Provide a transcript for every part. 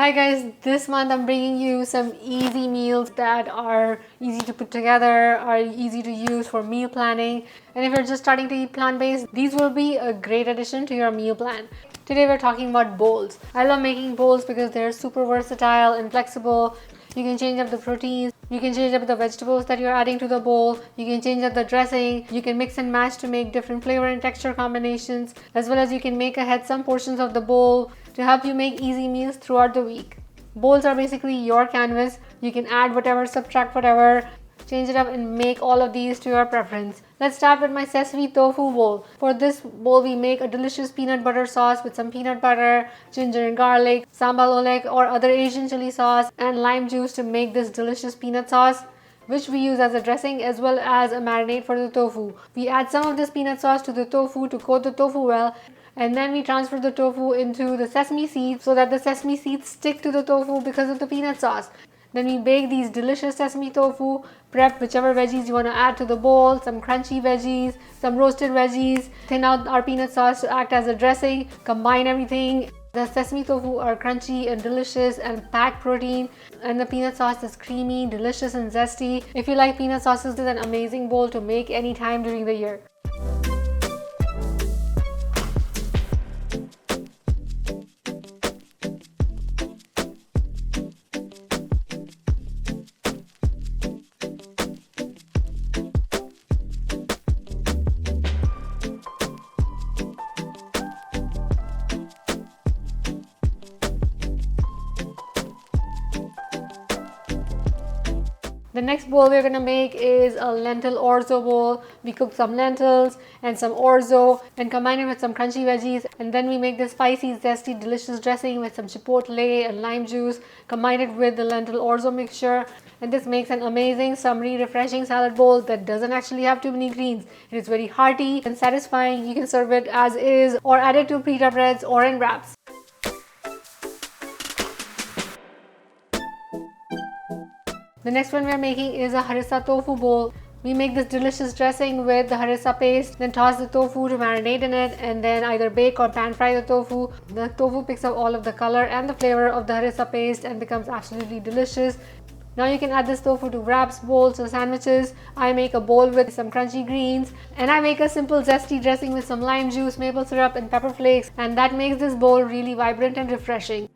Hi guys, this month I'm bringing you some easy meals that are easy to put together, are easy to use for meal planning. And if you're just starting to eat plant-based, these will be a great addition to your meal plan. Today we're talking about bowls. I love making bowls because they're super versatile and flexible. You can change up the proteins, you can change up the vegetables that you're adding to the bowl, you can change up the dressing, you can mix and match to make different flavor and texture combinations, as well as you can make ahead some portions of the bowl to help you make easy meals throughout the week. Bowls are basically your canvas. You can add whatever, subtract whatever, change it up and make all of these to your preference. Let's start with my sesame tofu bowl. For this bowl, we make a delicious peanut butter sauce with some peanut butter, ginger and garlic, sambal oleg or other Asian chili sauce, and lime juice to make this delicious peanut sauce, which we use as a dressing as well as a marinade for the tofu. We add some of this peanut sauce to the tofu to coat the tofu well, and then we transfer the tofu into the sesame seeds so that the sesame seeds stick to the tofu because of the peanut sauce. Then we bake these delicious sesame tofu, prep whichever veggies you want to add to the bowl, some crunchy veggies, some roasted veggies, thin out our peanut sauce to act as a dressing, combine everything. The sesame tofu are crunchy and delicious and packed protein, and the peanut sauce is creamy, delicious and zesty. If you like peanut sauces, this is an amazing bowl to make anytime during the year. The next bowl we're going to make is a lentil orzo bowl. We cook some lentils and some orzo and combine it with some crunchy veggies, and then we make this spicy, zesty, delicious dressing with some chipotle and lime juice, combine it with the lentil orzo mixture, and this makes an amazing, summery, refreshing salad bowl that doesn't actually have too many greens. It is very hearty and satisfying. You can serve it as is or add it to pita breads or in wraps. The next one we are making is a harissa tofu bowl. We make this delicious dressing with the harissa paste, then toss the tofu to marinate in it, and then either bake or pan fry the tofu. The tofu picks up all of the color and the flavor of the harissa paste and becomes absolutely delicious. Now you can add this tofu to wraps, bowls or sandwiches. I make a bowl with some crunchy greens, and I make a simple zesty dressing with some lime juice, maple syrup and pepper flakes, and that makes this bowl really vibrant and refreshing.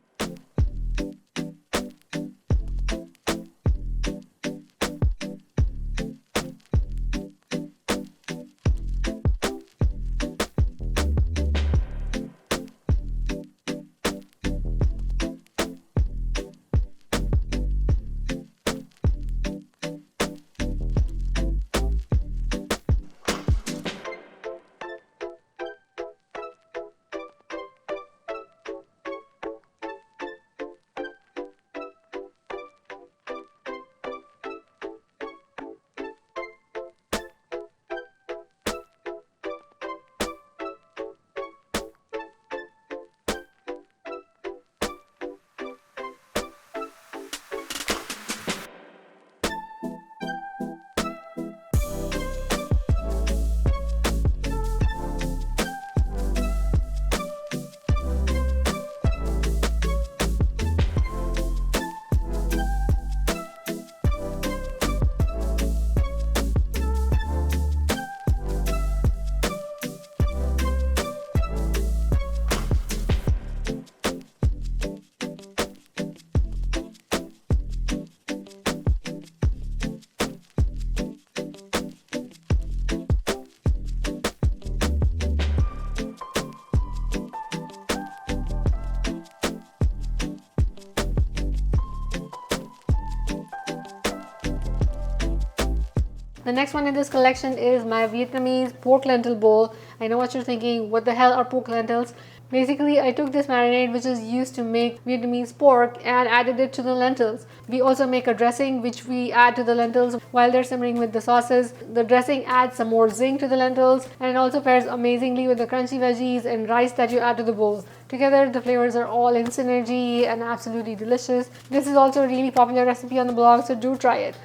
The next one in this collection is my Vietnamese pork lentil bowl. I know what you're thinking, what the hell are pork lentils? Basically, I took this marinade which is used to make Vietnamese pork and added it to the lentils. We also make a dressing which we add to the lentils while they're simmering with the sauces. The dressing adds some more zing to the lentils, and it also pairs amazingly with the crunchy veggies and rice that you add to the bowl. Together, the flavors are all in synergy and absolutely delicious. This is also a really popular recipe on the blog, so do try it.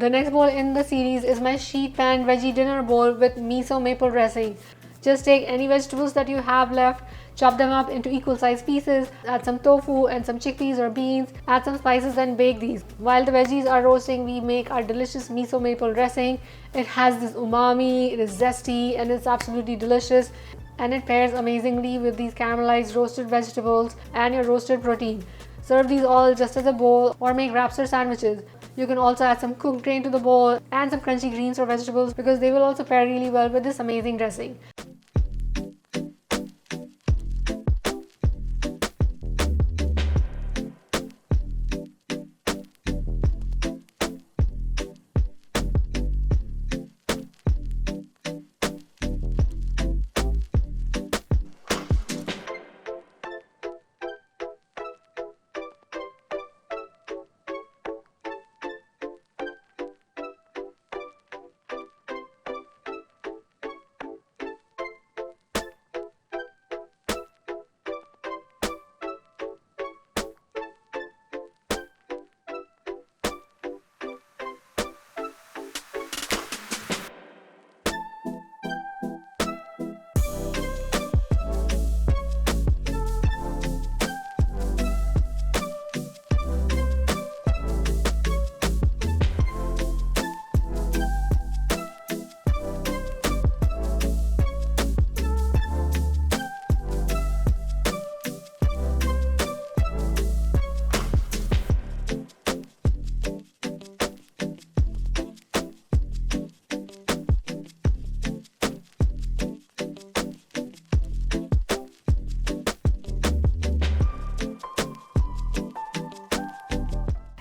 The next bowl in the series is my sheet pan veggie dinner bowl with miso maple dressing. Just take any vegetables that you have left, chop them up into equal sized pieces, add some tofu and some chickpeas or beans, add some spices and bake these. While the veggies are roasting, we make our delicious miso maple dressing. It has this umami, it is zesty, and it's absolutely delicious. And it pairs amazingly with these caramelized roasted vegetables and your roasted protein. Serve these all just as a bowl or make wraps or sandwiches. You can also add some cooked grain to the bowl and some crunchy greens or vegetables because they will also pair really well with this amazing dressing.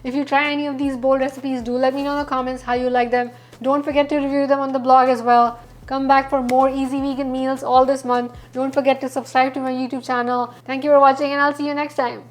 If you try any of these bold recipes, do let me know in the comments how you like them. Don't forget to review them on the blog as well. Come back for more easy vegan meals all this month. Don't forget to subscribe to my YouTube channel. Thank you for watching and I'll see you next time.